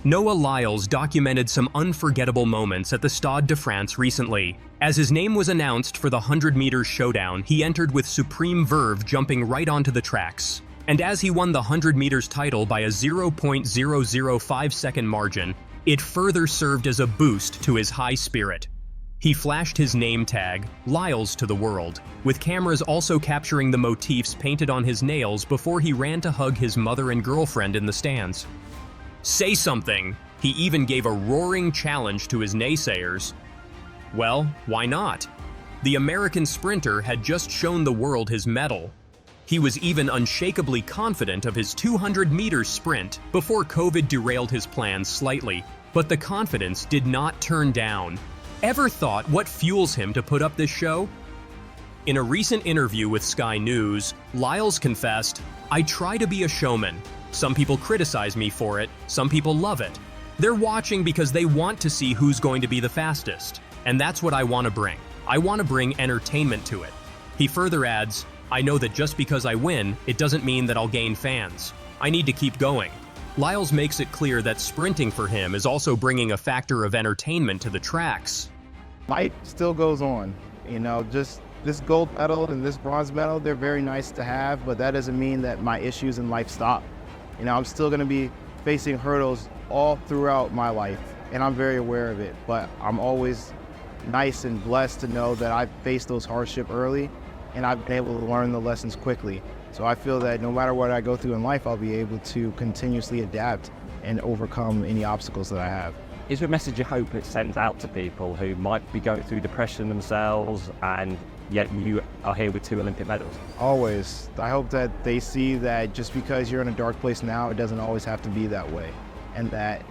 Noah Lyles documented some unforgettable moments at the Stade de France recently. As his name was announced for the 100-meter showdown, he entered with supreme verve, jumping right onto the tracks. And as he won the 100 meters title by a 0.005-second margin, it further served as a boost to his high spirit. He flashed his name tag, Lyles, to the world, with cameras also capturing the motifs painted on his nails before he ran to hug his mother and girlfriend in the stands. Say something! He even gave a roaring challenge to his naysayers. Well, why not? The American sprinter had just shown the world his mettle. He was even unshakably confident of his 200-meter sprint before COVID derailed his plans slightly, but the confidence did not turn down. Ever thought what fuels him to put up this show? In a recent interview with Sky News, Lyles confessed, "I try to be a showman. Some people criticize me for it, some people love it. They're watching because they want to see who's going to be the fastest. And that's what I want to bring. I want to bring entertainment to it." He further adds, "I know that just because I win, it doesn't mean that I'll gain fans. I need to keep going." Lyles makes it clear that sprinting for him is also bringing a factor of entertainment to the tracks. Life still goes on. Just this gold medal and this bronze medal, they're very nice to have, but that doesn't mean that my issues in life stop. I'm still going to be facing hurdles all throughout my life, and I'm very aware of it, but I'm always nice and blessed to know that I faced those hardships early, and I've been able to learn the lessons quickly. So I feel that no matter what I go through in life, I'll be able to continuously adapt and overcome any obstacles that I have. Is there a message you hope it sends out to people who might be going through depression themselves, and yet you are here with 2 Olympic medals? Always. I hope that they see that just because you're in a dark place now, it doesn't always have to be that way. And that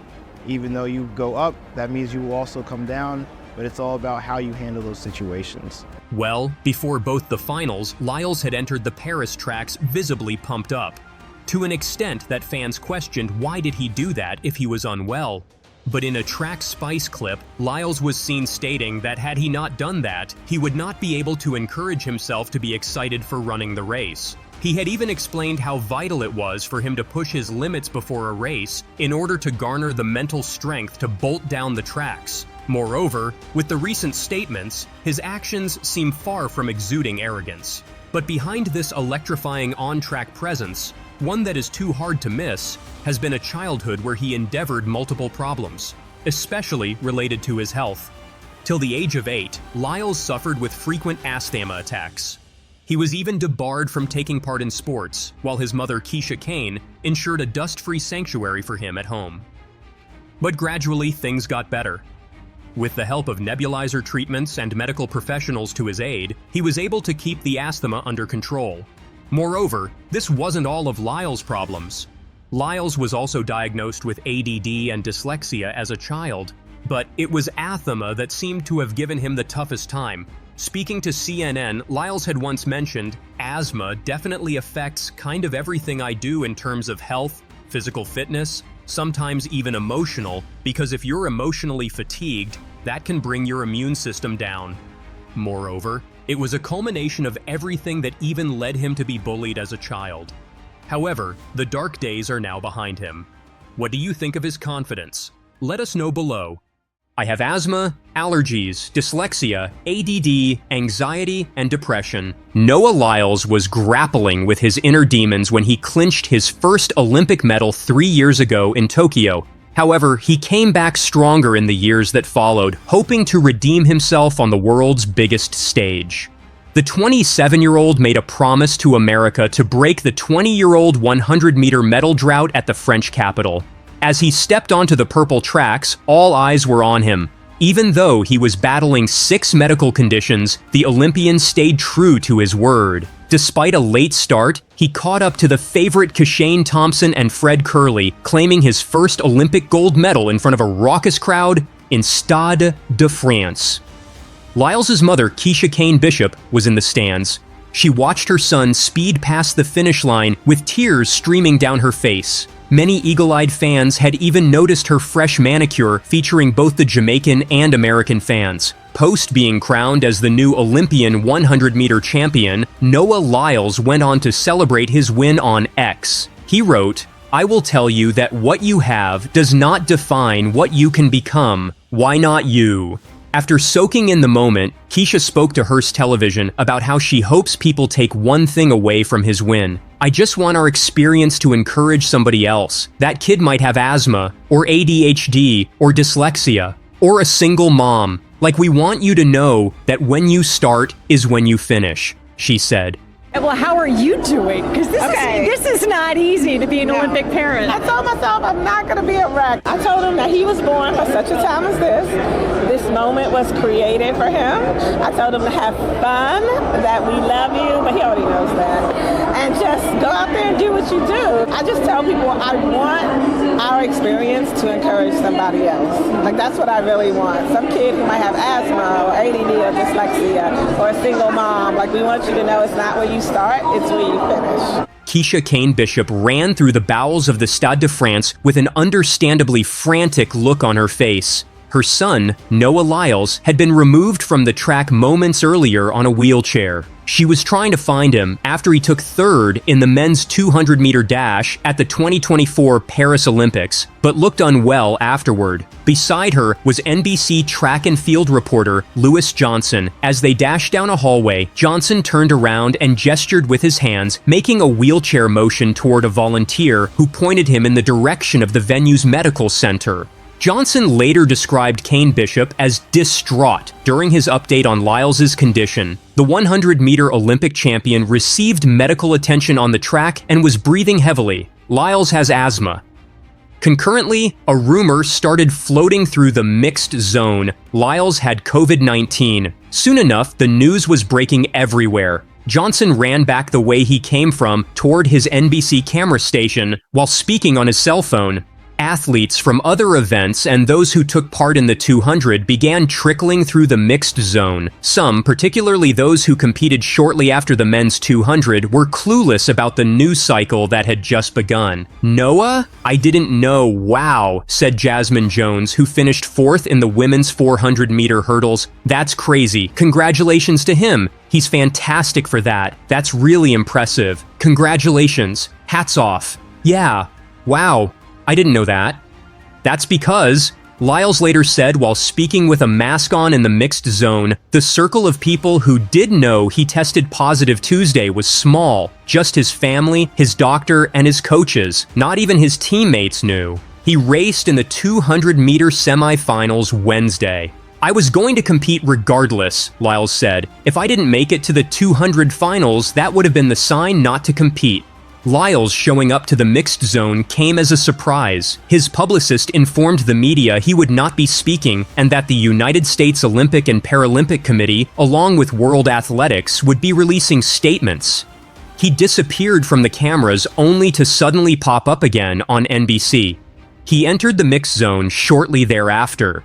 even though you go up, that means you will also come down, but it's all about how you handle those situations. Well, before both the finals, Lyles had entered the Paris tracks visibly pumped up, to an extent that fans questioned why did he do that if he was unwell. But in a Track Spice clip, Lyles was seen stating that had he not done that, he would not be able to encourage himself to be excited for running the race. He had even explained how vital it was for him to push his limits before a race in order to garner the mental strength to bolt down the tracks. Moreover, with the recent statements, his actions seem far from exuding arrogance. But behind this electrifying on-track presence, one that is too hard to miss, has been a childhood where he endeavored multiple problems, especially related to his health. Till the age of 8, Lyles suffered with frequent asthma attacks. He was even debarred from taking part in sports, while his mother Keisha Caine ensured a dust-free sanctuary for him at home. But gradually things got better. With the help of nebulizer treatments and medical professionals to his aid, he was able to keep the asthma under control. Moreover, this wasn't all of Lyles' problems. Lyles was also diagnosed with ADD and dyslexia as a child, but it was asthma that seemed to have given him the toughest time. Speaking to CNN, Lyles had once mentioned, "Asthma definitely affects kind of everything I do in terms of health, physical fitness, sometimes even emotional, because if you're emotionally fatigued, that can bring your immune system down." Moreover, it was a culmination of everything that even led him to be bullied as a child. However, the dark days are now behind him. What do you think of his confidence? Let us know below. I have asthma, allergies, dyslexia, ADD, anxiety, and depression. Noah Lyles was grappling with his inner demons when he clinched his first Olympic medal 3 years ago in Tokyo. However, he came back stronger in the years that followed, hoping to redeem himself on the world's biggest stage. The 27-year-old made a promise to America to break the 20-year-old 100-meter medal drought at the French capital. As he stepped onto the purple tracks, all eyes were on him. Even though he was battling 6 medical conditions, the Olympian stayed true to his word. Despite a late start, he caught up to the favorite Keisha Thompson and Fred Kerley, claiming his first Olympic gold medal in front of a raucous crowd in Stade de France. Lyles' mother, Keisha Caine Bishop, was in the stands. She watched her son speed past the finish line with tears streaming down her face. Many eagle-eyed fans had even noticed her fresh manicure featuring both the Jamaican and American fans. Post being crowned as the new Olympian 100-meter champion, Noah Lyles went on to celebrate his win on X. He wrote, I will tell you that what you have does not define what you can become. Why not you? After soaking in the moment, Keisha spoke to Hearst Television about how she hopes people take one thing away from his win. I just want our experience to encourage somebody else. That kid might have asthma, or ADHD, or dyslexia, or a single mom. Like, we want you to know that when you start is when you finish, she said. Well, how are you doing? Because this is not easy to be an Olympic parent. I told myself I'm not going to be a wreck. I told him that he was born for such a time as this. This moment was created for him. I told him to have fun, that we love you, but he already knows that. And just go out there and do what you do. I just tell people I want our experience to encourage somebody else. Like, that's what I really want. Some kid who might have asthma or ADD or dyslexia or a single mom, like, we want you to know it's not where you start, it's where you finish. Keisha Caine Bishop ran through the bowels of the Stade de France with an understandably frantic look on her face. Her son, Noah Lyles, had been removed from the track moments earlier on a wheelchair. She was trying to find him after he took third in the men's 200-meter dash at the 2024 Paris Olympics, but looked unwell afterward. Beside her was NBC track and field reporter Lewis Johnson. As they dashed down a hallway, Johnson turned around and gestured with his hands, making a wheelchair motion toward a volunteer who pointed him in the direction of the venue's medical center. Johnson later described Caine Bishop as distraught during his update on Lyles' condition. The 100-meter Olympic champion received medical attention on the track and was breathing heavily. Lyles has asthma. Concurrently, a rumor started floating through the mixed zone. Lyles had COVID-19. Soon enough, the news was breaking everywhere. Johnson ran back the way he came from toward his NBC camera station while speaking on his cell phone. Athletes from other events and those who took part in the 200 began trickling through the mixed zone. Some, particularly those who competed shortly after the men's 200, were clueless about the news cycle that had just begun. Noah? I didn't know, wow, said Jasmine Jones, who finished fourth in the women's 400-meter hurdles. That's crazy. Congratulations to him. He's fantastic for that. That's really impressive. Congratulations. Hats off. Yeah. Wow. I didn't know that. That's because, Lyles later said while speaking with a mask on in the mixed zone, the circle of people who did know he tested positive Tuesday was small. Just his family, his doctor, and his coaches. Not even his teammates knew. He raced in the 200-meter semifinals Wednesday. I was going to compete regardless, Lyles said. If I didn't make it to the 200 finals, that would have been the sign not to compete. Lyles showing up to the mixed zone came as a surprise. His publicist informed the media he would not be speaking and that the United States Olympic and Paralympic Committee, along with World Athletics, would be releasing statements. He disappeared from the cameras only to suddenly pop up again on NBC. He entered the mixed zone shortly thereafter.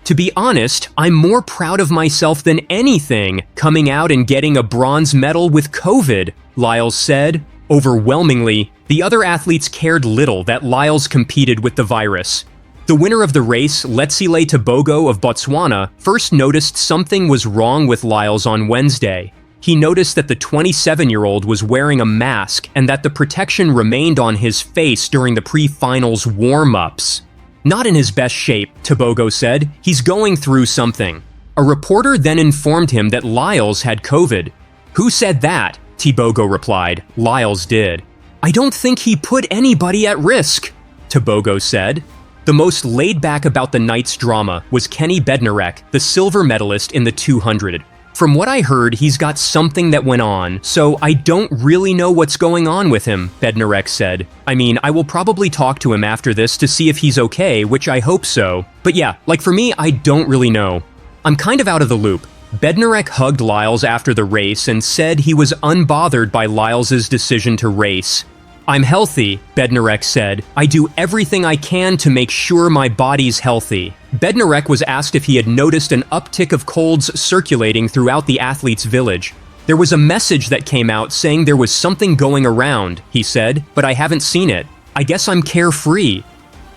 To be honest, I'm more proud of myself than anything, coming out and getting a bronze medal with COVID, Lyles said. Overwhelmingly, the other athletes cared little that Lyles competed with the virus. The winner of the race, Letsile Tebogo of Botswana, first noticed something was wrong with Lyles on Wednesday. He noticed that the 27-year-old was wearing a mask and that the protection remained on his face during the pre-finals warm-ups. Not in his best shape, Tebogo said. He's going through something. A reporter then informed him that Lyles had COVID. Who said that? Tebogo replied. Lyles did. I don't think he put anybody at risk, Tebogo said. The most laid back about the night's drama was Kenny Bednarek, the silver medalist in the 200. From what I heard, he's got something that went on, so I don't really know what's going on with him, Bednarek said. I mean, I will probably talk to him after this to see if he's okay, which I hope so. But yeah, like for me, I don't really know. I'm kind of out of the loop. Bednarek hugged Lyles after the race and said he was unbothered by Lyles' decision to race. I'm healthy, Bednarek said. I do everything I can to make sure my body's healthy. Bednarek was asked if he had noticed an uptick of colds circulating throughout the athletes' village. There was a message that came out saying there was something going around, he said, but I haven't seen it. I guess I'm carefree.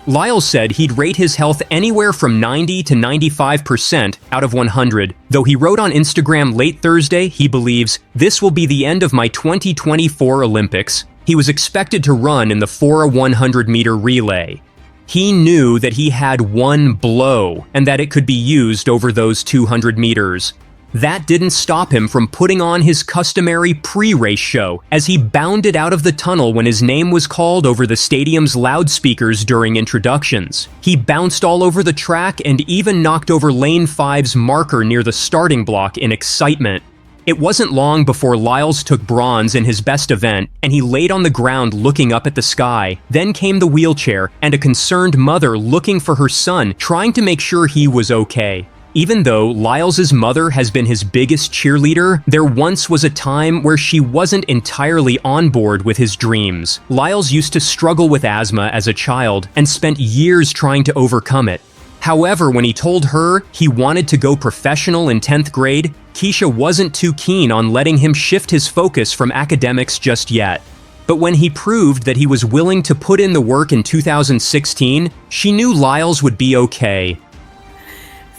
Lyles said he'd rate his health anywhere from 90 to 95% out of 100, though he wrote on Instagram late Thursday he believes, "This will be the end of my 2024 Olympics." He was expected to run in the 4x100-meter relay. He knew that he had one blow and that it could be used over those 200 meters. That didn't stop him from putting on his customary pre-race show as he bounded out of the tunnel when his name was called over the stadium's loudspeakers during introductions. He bounced all over the track and even knocked over Lane 5's marker near the starting block in excitement. It wasn't long before Lyles took bronze in his best event, and he laid on the ground looking up at the sky. Then came the wheelchair and a concerned mother looking for her son, trying to make sure he was okay. Even though Lyles' mother has been his biggest cheerleader, there once was a time where she wasn't entirely on board with his dreams. Lyles used to struggle with asthma as a child and spent years trying to overcome it. However, when he told her he wanted to go professional in 10th grade, Keisha wasn't too keen on letting him shift his focus from academics just yet. But when he proved that he was willing to put in the work in 2016, she knew Lyles would be okay.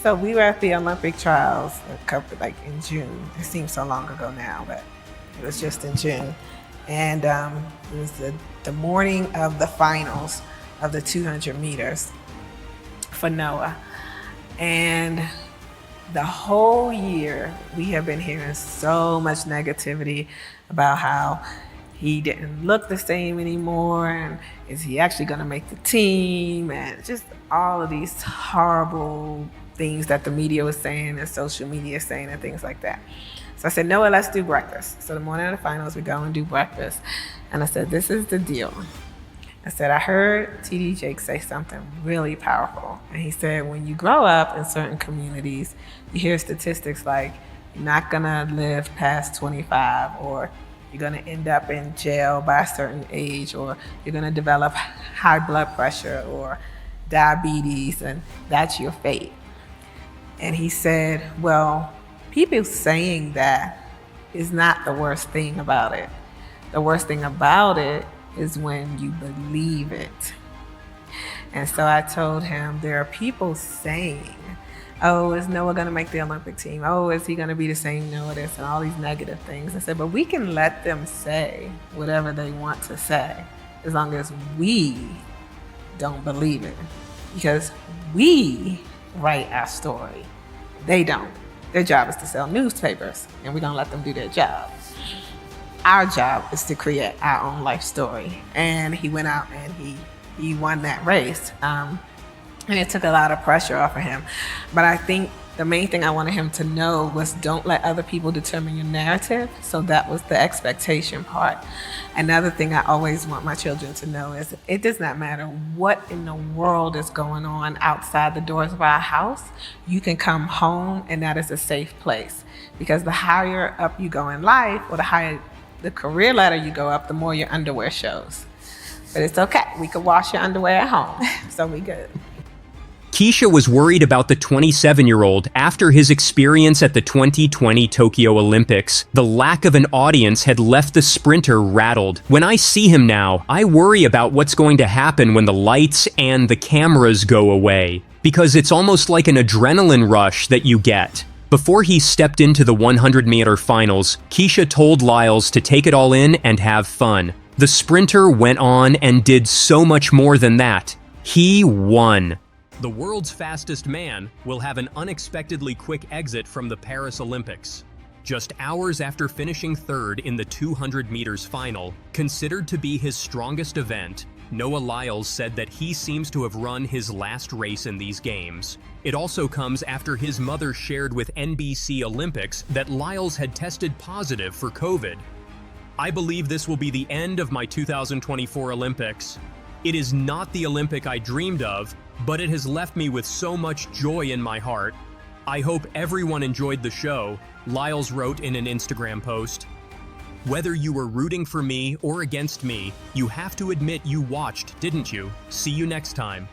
So we were at the Olympic trials in June. It seems so long ago now, but it was just in June. And it was the morning of the finals of the 200 meters for Noah. And the whole year we have been hearing so much negativity about how he didn't look the same anymore, and is he actually going to make the team, and just all of these horrible things that the media was saying and social media is saying and things like that. So I said, Noah, let's do breakfast. So the morning of the finals, we go and do breakfast. And I said, this is the deal. I said, I heard TD Jake say something really powerful. And he said, when you grow up in certain communities, you hear statistics like, you're not gonna live past 25, or you're gonna end up in jail by a certain age, or you're gonna develop high blood pressure or diabetes, and that's your fate. And he said, well, people saying that is not the worst thing about it. The worst thing about it is when you believe it. And so I told him, there are people saying, oh, is Noah gonna make the Olympic team? Oh, is he gonna be the same Noah this, and all these negative things. I said, but we can let them say whatever they want to say, as long as we don't believe it. Because we write our story. They don't. Their job is to sell newspapers, and we're gonna let them do their job. Our job is to create our own life story. And he went out and he won that race. And it took a lot of pressure off of him. But I think the main thing I wanted him to know was, don't let other people determine your narrative. So that was the expectation part. Another thing I always want my children to know is, it does not matter what in the world is going on outside the doors of our house. You can come home, and that is a safe place. Because the higher up you go in life, or the higher the career ladder you go up, the more your underwear shows. But it's okay. We could wash your underwear at home, so we good. Keisha was worried about the 27-year-old after his experience at the 2020 Tokyo Olympics. The lack of an audience had left the sprinter rattled. When I see him now, I worry about what's going to happen when the lights and the cameras go away, because it's almost like an adrenaline rush that you get. Before he stepped into the 100-meter finals, Keisha told Lyles to take it all in and have fun. The sprinter went on and did so much more than that. He won. The world's fastest man will have an unexpectedly quick exit from the Paris Olympics. Just hours after finishing third in the 200 meters final, considered to be his strongest event, Noah Lyles said that he seems to have run his last race in these games. It also comes after his mother shared with NBC Olympics that Lyles had tested positive for COVID. I believe this will be the end of my 2024 Olympics. It is not the Olympic I dreamed of, but it has left me with so much joy in my heart. I hope everyone enjoyed the show, Lyles wrote in an Instagram post. Whether you were rooting for me or against me, you have to admit you watched, didn't you? See you next time.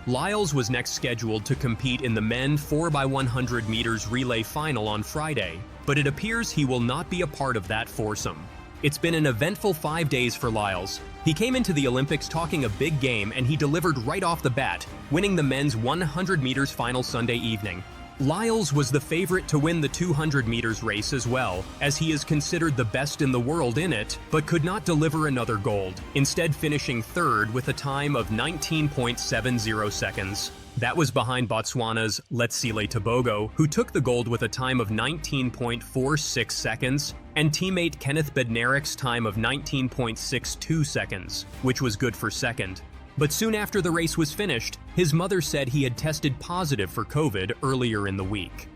Lyles was next scheduled to compete in the men 4x100 meters relay final on Friday, but it appears he will not be a part of that foursome. It's been an eventful 5 days for Lyles. He came into the Olympics talking a big game, and he delivered right off the bat, winning the men's 100 meters final Sunday evening. Lyles was the favorite to win the 200 meters race as well, as he is considered the best in the world in it, but could not deliver another gold, instead finishing third with a time of 19.70 seconds. That was behind Botswana's Letsile Tebogo, who took the gold with a time of 19.46 seconds, and teammate Kenneth Bednarek's time of 19.62 seconds, which was good for second. But soon after the race was finished, his mother said he had tested positive for COVID earlier in the week.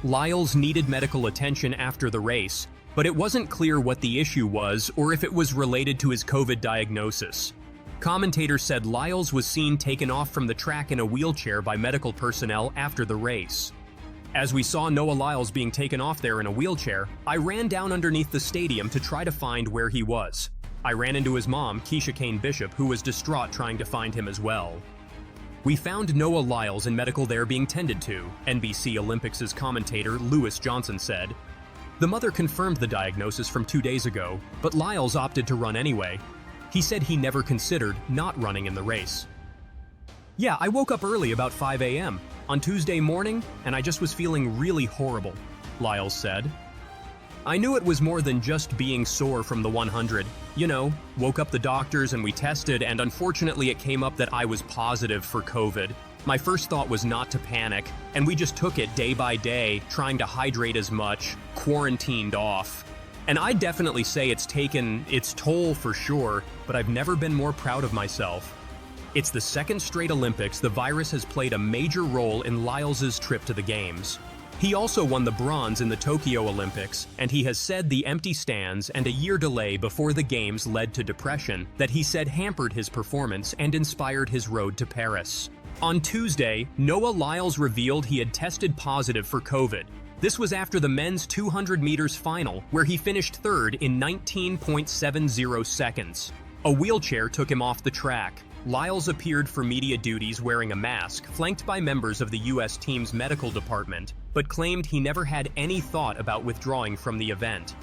Lyles needed medical attention after the race, but it wasn't clear what the issue was or if it was related to his COVID diagnosis. Commentators said Lyles was seen taken off from the track in a wheelchair by medical personnel after the race. As we saw Noah Lyles being taken off there in a wheelchair, I ran down underneath the stadium to try to find where he was. I ran into his mom, Keisha Caine Bishop, who was distraught trying to find him as well. We found Noah Lyles in medical there being tended to, NBC Olympics' commentator Lewis Johnson said. The mother confirmed the diagnosis from 2 days ago, but Lyles opted to run anyway. He said he never considered not running in the race. Yeah, I woke up early about 5 a.m. on Tuesday morning, and I just was feeling really horrible, Lyles said. I knew it was more than just being sore from the 100. You know, woke up the doctors and we tested, and unfortunately it came up that I was positive for COVID. My first thought was not to panic, and we just took it day by day, trying to hydrate as much, quarantined off. And I'd definitely say it's taken its toll for sure, but I've never been more proud of myself. It's the second straight Olympics the virus has played a major role in Lyles' trip to the Games. He also won the bronze in the Tokyo Olympics, and he has said the empty stands and a year delay before the Games led to depression that he said hampered his performance and inspired his road to Paris. On Tuesday, Noah Lyles revealed he had tested positive for COVID. This was after the men's 200 meters final, where he finished third in 19.70 seconds. A wheelchair took him off the track. Lyles appeared for media duties wearing a mask, flanked by members of the U.S. team's medical department, but claimed he never had any thought about withdrawing from the event.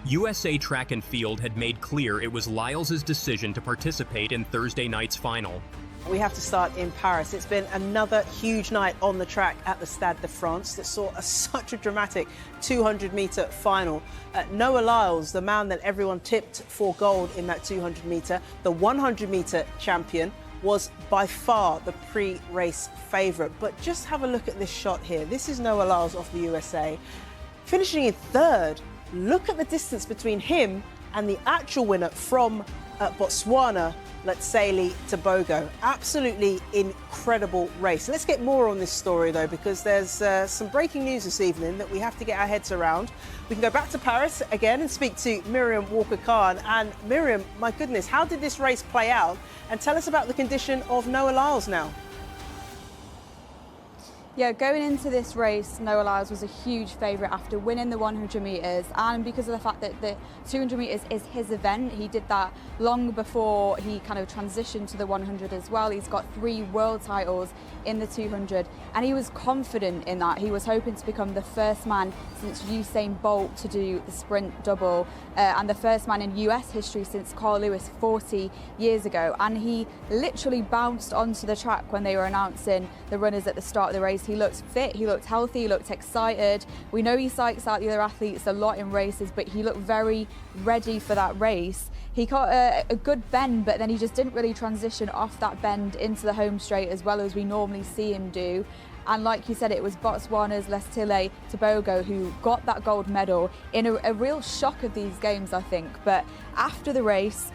USA Track and Field had made clear it was Lyles' decision to participate in Thursday night's final. We have to start in Paris. It's been another huge night on the track at the Stade de France that saw such a dramatic 200-metre final. Noah Lyles, the man that everyone tipped for gold in that 200-metre, the 100-metre champion, was by far the pre-race favourite. But just have a look at this shot here. This is Noah Lyles off the USA, finishing in third. Look at the distance between him and the actual winner from Botswana, Letsile Tebogo. Absolutely incredible race. Let's get more on this story though, because there's some breaking news this evening that we have to get our heads around. We can go back to Paris again and speak to Miriam Walker-Khan. And Miriam, my goodness, how did this race play out? And tell us about the condition of Noah Lyles now. Yeah, going into this race, Noah Lyles was a huge favourite after winning the 100 metres, and because of the fact that the 200 metres is his event. He did that long before he kind of transitioned to the 100 as well. He's got 3 world titles in the 200, and he was confident in that. He was hoping to become the first man since Usain Bolt to do the sprint double, and the first man in US history since Carl Lewis 40 years ago. And he literally bounced onto the track when they were announcing the runners at the start of the race. He looked fit, he looked healthy, he looked excited. We know he psychs out the other athletes a lot in races, but he looked very ready for that race. He got a good bend, but then he just didn't really transition off that bend into the home straight as well as we normally see him do. And like you said, it was Botswana's Letsile Tebogo who got that gold medal in a real shock of these games, I think. But after the race,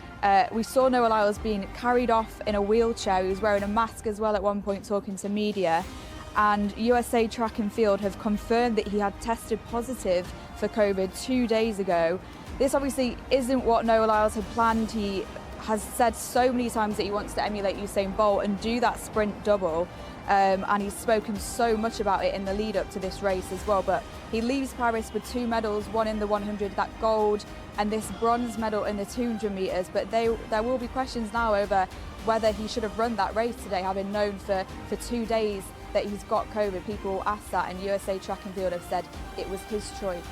we saw Noah Lyles being carried off in a wheelchair. He was wearing a mask as well at one point, talking to media. And USA Track and Field have confirmed that he had tested positive for COVID 2 days ago. This obviously isn't what Noah Lyles had planned. He has said so many times that he wants to emulate Usain Bolt and do that sprint double. And he's spoken so much about it in the lead up to this race as well. But he leaves Paris with 2 medals, one in the 100, that gold, and this bronze medal in the 200 metres. But there will be questions now over whether he should have run that race today, having known for 2 days that he's got COVID. People ask that, and USA Track and Field have said it was his choice.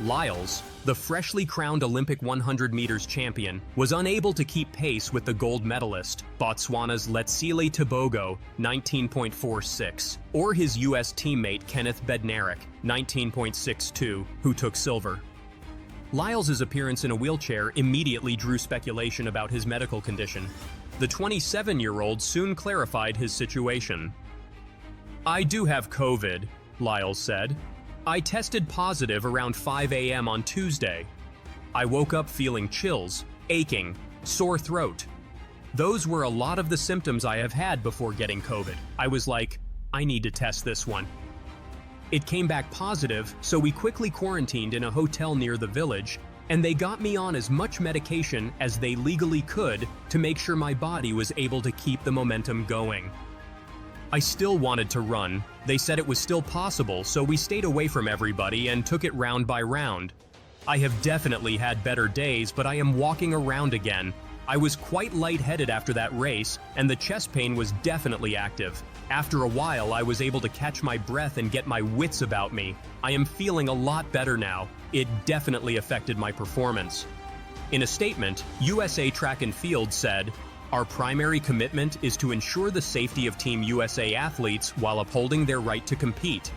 Lyles, the freshly crowned Olympic 100 meters champion, was unable to keep pace with the gold medalist, Botswana's Letsile Tebogo, 19.46, or his U.S. teammate Kenneth Bednarek, 19.62, who took silver. Lyles' appearance in a wheelchair immediately drew speculation about his medical condition. The 27-year-old soon clarified his situation. "I do have COVID," Lyles said. "I tested positive around 5 a.m. on Tuesday. I woke up feeling chills, aching, sore throat. Those were a lot of the symptoms I have had before getting COVID. I was like, I need to test this one. It came back positive, so we quickly quarantined in a hotel near the village, and they got me on as much medication as they legally could to make sure my body was able to keep the momentum going. I still wanted to run. They said it was still possible, so we stayed away from everybody and took it round by round. I have definitely had better days, but I am walking around again. I was quite lightheaded after that race, and the chest pain was definitely active. After a while, I was able to catch my breath and get my wits about me. I am feeling a lot better now. It definitely affected my performance." In a statement, USA Track and Field said, "Our primary commitment is to ensure the safety of Team USA athletes while upholding their right to compete.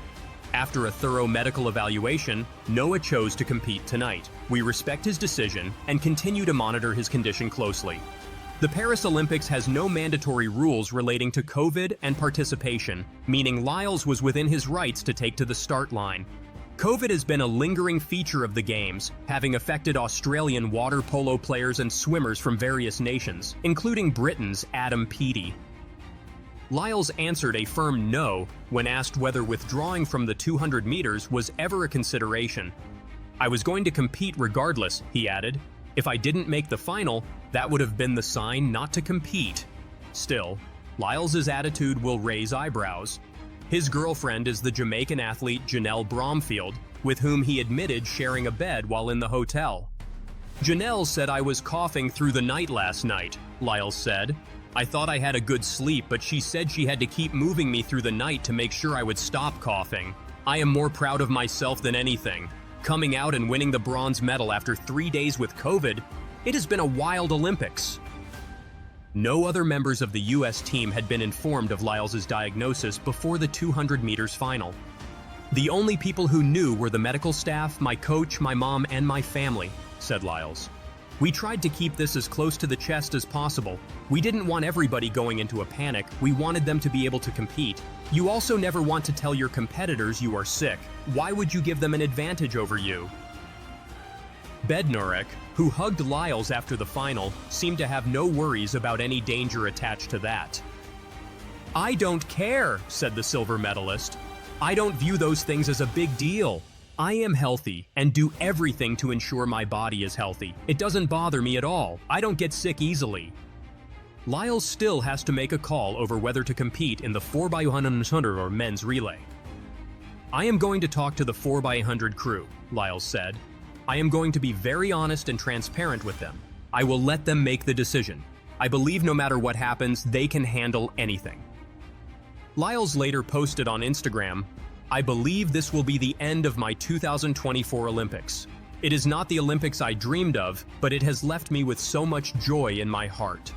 After a thorough medical evaluation, Noah chose to compete tonight. We respect his decision and continue to monitor his condition closely." The Paris Olympics has no mandatory rules relating to COVID and participation, meaning Lyles was within his rights to take to the start line. COVID has been a lingering feature of the Games, having affected Australian water polo players and swimmers from various nations, including Britain's Adam Peaty. Lyles answered a firm no when asked whether withdrawing from the 200 meters was ever a consideration. "I was going to compete regardless," he added. "If I didn't make the final, that would have been the sign not to compete." Still, Lyles' attitude will raise eyebrows. His girlfriend is the Jamaican athlete Janelle Bromfield, with whom he admitted sharing a bed while in the hotel. "Janelle said I was coughing through the night last night," Lyles said. "I thought I had a good sleep, but she said she had to keep moving me through the night to make sure I would stop coughing. I am more proud of myself than anything. Coming out and winning the bronze medal after 3 days with COVID, it has been a wild Olympics." No other members of the U.S. team had been informed of Lyles' diagnosis before the 200 meters final. "The only people who knew were the medical staff, my coach, my mom, and my family," said Lyles. "We tried to keep this as close to the chest as possible. We didn't want everybody going into a panic. We wanted them to be able to compete. You also never want to tell your competitors you are sick. Why would you give them an advantage over you?" Bednarek, who hugged Lyles after the final, seemed to have no worries about any danger attached to that. "I don't care," said the silver medalist. "I don't view those things as a big deal. I am healthy and do everything to ensure my body is healthy. It doesn't bother me at all. I don't get sick easily." Lyles still has to make a call over whether to compete in the 4x100 or men's relay. "I am going to talk to the 4x100 crew," Lyles said. "I am going to be very honest and transparent with them. I will let them make the decision. I believe no matter what happens, they can handle anything." Lyles later posted on Instagram, "I believe this will be the end of my 2024 Olympics. It is not the Olympics I dreamed of, but it has left me with so much joy in my heart."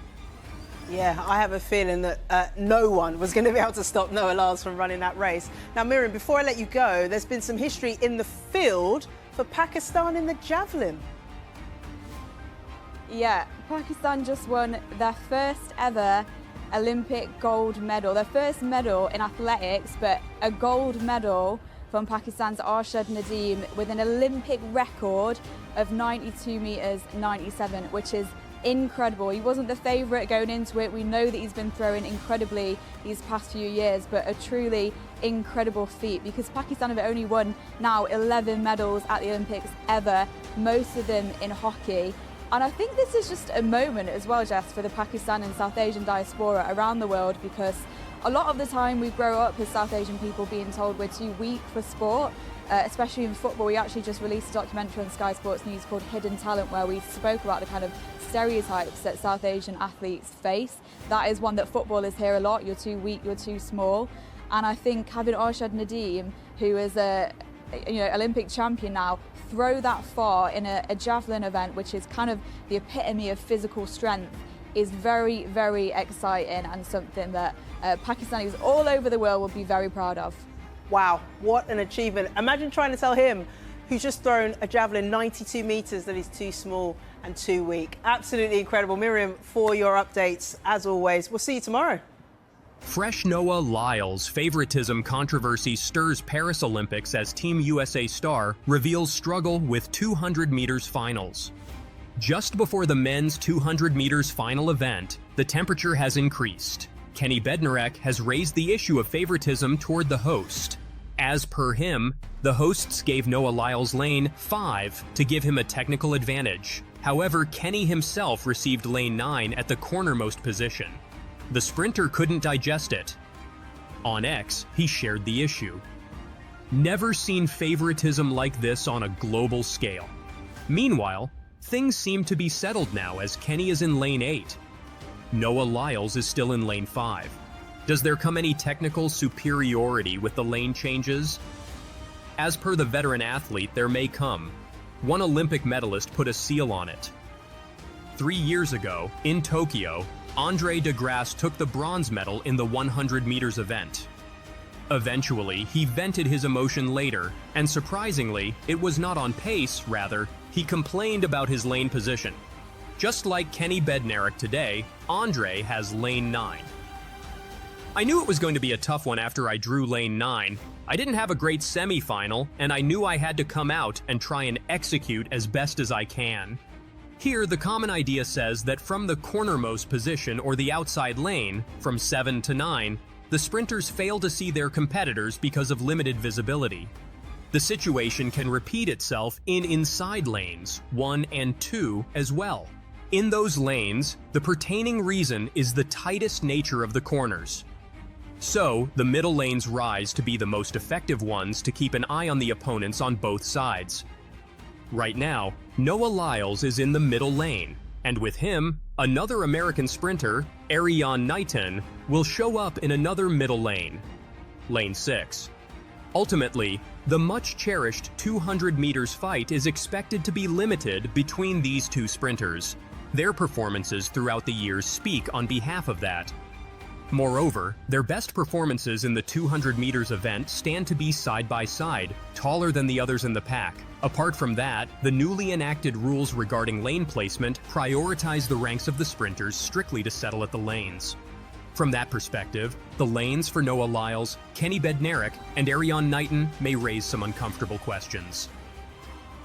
Yeah, I have a feeling that no one was going to be able to stop Noah Lyles from running that race. Now, Miriam, before I let you go, there's been some history in the field for Pakistan in the javelin. Yeah, Pakistan just won their first ever Olympic gold medal, their first medal in athletics, but a gold medal from Pakistan's Arshad Nadeem with an Olympic record of 92 meters 97, which is incredible. He wasn't the favourite going into it. We know that he's been throwing incredibly these past few years, but a truly incredible feat because Pakistan have only won now 11 medals at the Olympics ever, most of them in hockey. And I think this is just a moment as well, Jess, for the Pakistan and South Asian diaspora around the world, because a lot of the time we grow up as South Asian people being told we're too weak for sport, especially in football. We actually just released a documentary on Sky Sports News called Hidden Talent, where we spoke about the kind of stereotypes that South Asian athletes face. That is one that footballers hear a lot: you're too weak, you're too small. And I think having Arshad Nadeem, who is a Olympic champion now, throw that far in a javelin event, which is kind of the epitome of physical strength, is very, very exciting and something that Pakistanis all over the world will be very proud of. Wow, what an achievement. Imagine trying to tell him, who's just thrown a javelin 92 meters, that he's too small and too weak. Absolutely incredible. Miriam, for your updates, as always. We'll see you tomorrow. Fresh Noah Lyles' favoritism controversy stirs Paris Olympics as Team USA star reveals struggle with 200 meters finals. Just before the men's 200 meters final event, the temperature has increased. Kenny Bednarek has raised the issue of favoritism toward the host. As per him, the hosts gave Noah Lyles lane 5 to give him a technical advantage. However, Kenny himself received lane 9 at the cornermost position. The sprinter couldn't digest it. On X, he shared the issue. Never seen favoritism like this on a global scale. Meanwhile, things seem to be settled now as Kenny is in lane 8. Noah Lyles is still in lane 5. Does there come any technical superiority with the lane changes? As per the veteran athlete, there may come. One Olympic medalist put a seal on it. 3 years ago, in Tokyo, Andre de Grasse took the bronze medal in the 100 meters event. Eventually, he vented his emotion later, and surprisingly, it was not on pace, rather, he complained about his lane position. Just like Kenny Bednarek today, Andre has lane 9. I knew it was going to be a tough one after I drew lane 9. I didn't have a great semi-final, and I knew I had to come out and try and execute as best as I can. Here, the common idea says that from the cornermost position or the outside lane, from 7 to 9, the sprinters fail to see their competitors because of limited visibility. The situation can repeat itself in inside lanes, 1 and 2 as well. In those lanes, the pertaining reason is the tightest nature of the corners. So, the middle lanes rise to be the most effective ones to keep an eye on the opponents on both sides. Right now, Noah Lyles is in the middle lane, and with him, another American sprinter, Erjan Knighton, will show up in another middle lane, lane 6. Ultimately, the much-cherished 200 meters fight is expected to be limited between these two sprinters. Their performances throughout the years speak on behalf of that. Moreover, their best performances in the 200 meters event stand to be side by side, taller than the others in the pack. Apart from that, the newly enacted rules regarding lane placement prioritize the ranks of the sprinters strictly to settle at the lanes. From that perspective, the lanes for Noah Lyles, Kenny Bednarek, and Erjan Knighton may raise some uncomfortable questions.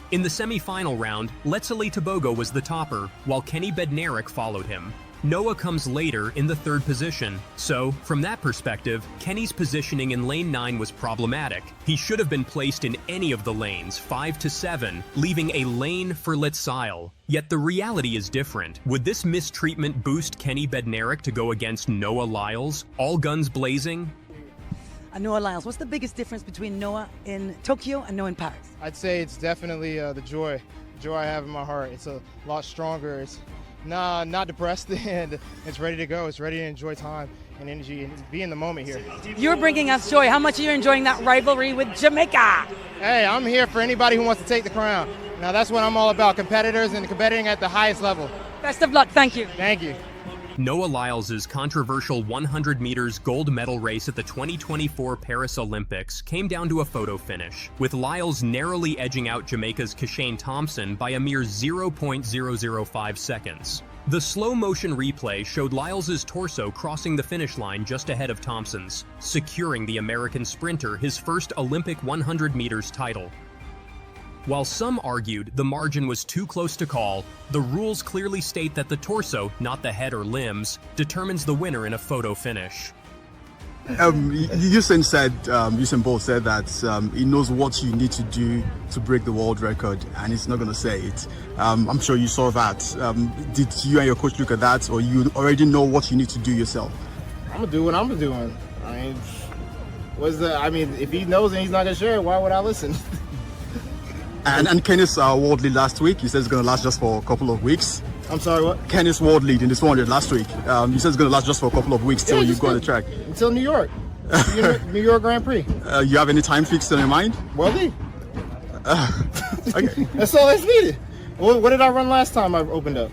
In the semi-final round, Letseli Tebogo was the topper, while Kenny Bednarek followed him. Noah comes later in the 3rd position, so, from that perspective, Kenny's positioning in lane 9 was problematic. He should have been placed in any of the lanes, 5 to 7, leaving a lane for Lyles. Yet the reality is different. Would this mistreatment boost Kenny Bednarek to go against Noah Lyles, all guns blazing? Noah Lyles, what's the biggest difference between Noah in Tokyo and Noah in Paris? I'd say it's definitely the joy I have in my heart. It's a lot stronger. It's not depressed, and it's ready to go. It's ready to enjoy time and energy and be in the moment here. You're bringing us joy. How much are you enjoying that rivalry with Jamaica? Hey, I'm here for anybody who wants to take the crown. Now that's what I'm all about, competitors and competing at the highest level. Best of luck. Thank you. Thank you. Noah Lyles' controversial 100 meters gold medal race at the 2024 Paris Olympics came down to a photo finish, with Lyles narrowly edging out Jamaica's Keisha Thompson by a mere 0.005 seconds. The slow-motion replay showed Lyles' torso crossing the finish line just ahead of Thompson's, securing the American sprinter his first Olympic 100 meters title. While some argued the margin was too close to call, the rules clearly state that the torso, not the head or limbs, determines the winner in a photo finish. Usain Bolt said that he knows what you need to do to break the world record, and he's not going to say it. I'm sure you saw that. Did you and your coach look at that, or you already know what you need to do yourself? I'm gonna do what I'm doing. If he knows and he's not gonna share it, why would I listen? And Kenny's world lead last week, he says it's going to last just for a couple of weeks. I'm sorry, what? Kenny's world lead in this 100 last week, he says it's going to last just for a couple of weeks till you go on the track. Until New York. New York Grand Prix. You have any time fixed in your mind? World lead. Okay. That's all that's needed. What did I run last time I opened up?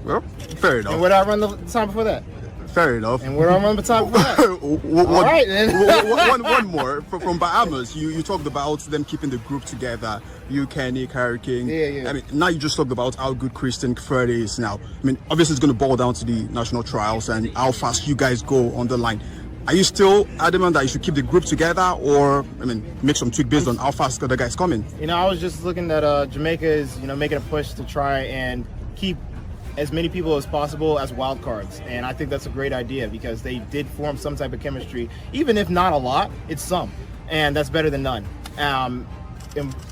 Well, fair enough. And what did I run the time before that? Fair enough. And what did I run the time before that? All right, then. one more. From Bahamas, you talked about them keeping the group together. You, Kenny, Harry King. Yeah. I mean, now you just talked about how good Christian Freddie is now. I mean, obviously it's going to boil down to the national trials and how fast you guys go on the line. Are you still adamant that you should keep the group together, or make some tweak based on how fast the other guys coming? I was just looking at Jamaica is making a push to try and keep as many people as possible as wild cards, and I think that's a great idea because they did form some type of chemistry, even if not a lot, it's some, and that's better than none. And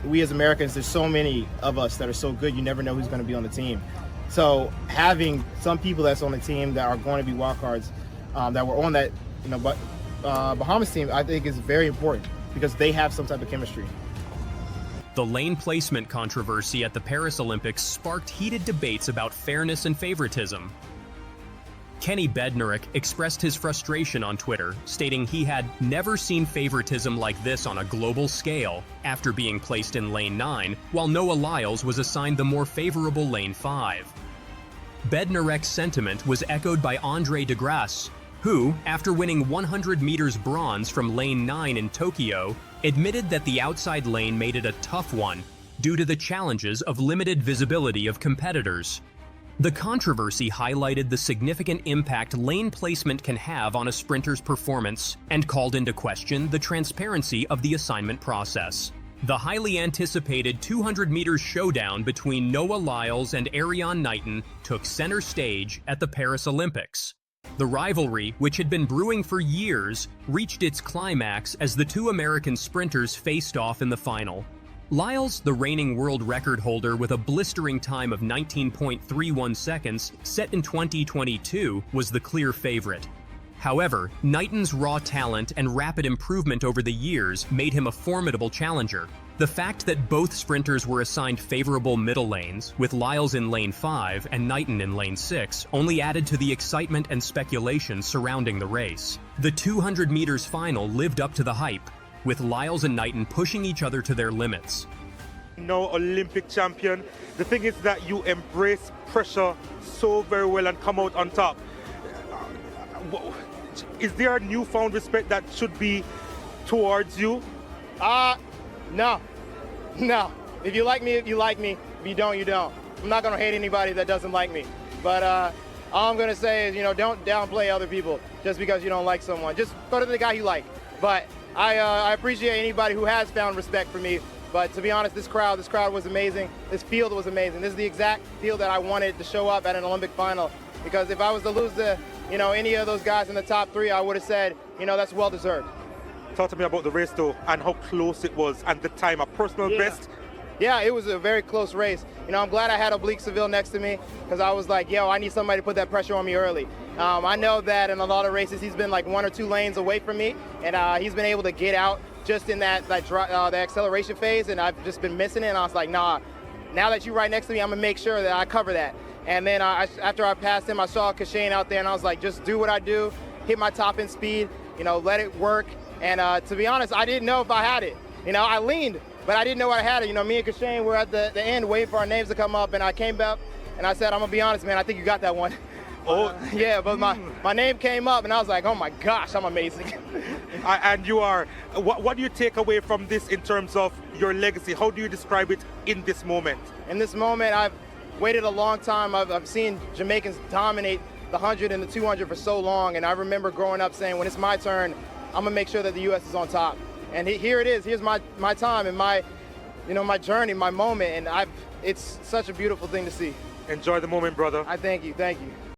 we as Americans, there's so many of us that are so good, you never know who's going to be on the team. So having some people that's on the team that are going to be wild cards that were on that Bahamas team, I think is very important because they have some type of chemistry. The lane placement controversy at the Paris Olympics sparked heated debates about fairness and favoritism. Kenny Bednarek expressed his frustration on Twitter, stating he had never seen favoritism like this on a global scale after being placed in lane 9, while Noah Lyles was assigned the more favorable lane 5. Bednarek's sentiment was echoed by Andre de Grasse, who, after winning 100 meters bronze from lane 9 in Tokyo, admitted that the outside lane made it a tough one due to the challenges of limited visibility of competitors. The controversy highlighted the significant impact lane placement can have on a sprinter's performance and called into question the transparency of the assignment process. The highly anticipated 200 meters showdown between Noah Lyles and Erriyon Knighton took center stage at the Paris Olympics. The rivalry, which had been brewing for years, reached its climax as the two American sprinters faced off in the final. Lyles, the reigning world record holder with a blistering time of 19.31 seconds set in 2022, was the clear favorite. However, Knighton's raw talent and rapid improvement over the years made him a formidable challenger. The fact that both sprinters were assigned favorable middle lanes, with Lyles in lane 5 and Knighton in lane 6, only added to the excitement and speculation surrounding the race. The 200 meters final lived up to the hype, with Lyles and Knighton pushing each other to their limits. No Olympic champion. The thing is that you embrace pressure so very well and come out on top. Is there a newfound respect that should be towards you? No. If you like me, you like me. If you don't, you don't. I'm not gonna hate anybody that doesn't like me. But all I'm gonna say is, don't downplay other people just because you don't like someone. Just go to the guy you like. But I appreciate anybody who has found respect for me. But to be honest, this crowd was amazing. This field was amazing. This is the exact field that I wanted to show up at an Olympic final. Because if I was to lose to, any of those guys in the top 3, I would have said, that's well deserved. Talk to me about the race though and how close it was and the time, a personal best. Yeah, it was a very close race. I'm glad I had Oblique Seville next to me because I was like, I need somebody to put that pressure on me early. I know that in a lot of races he's been like 1 or 2 lanes away from me, and he's been able to get out just in the acceleration phase, and I've just been missing it, and I was like, nah, now that you're right next to me, I'm gonna make sure that I cover that. And then after I passed him, I saw Keisha Caine out there, and I was like, just do what I do, hit my top end speed, let it work. And to be honest, I didn't know if I had it. I leaned, but I didn't know I had it. Me and Keisha Caine were at the end waiting for our names to come up, and I came back and I said, I'm gonna be honest, man, I think you got that one. Yeah, but my name came up, and I was like, oh my gosh, I'm amazing. And you are. What do you take away from this in terms of your legacy? How do you describe it in this moment? In this moment, I've waited a long time. I've seen Jamaicans dominate the 100 and the 200 for so long, and I remember growing up saying, when it's my turn, I'm gonna make sure that the U.S. is on top. And here it is. Here's my time and my journey, my moment, and it's such a beautiful thing to see. Enjoy the moment, brother. I thank you.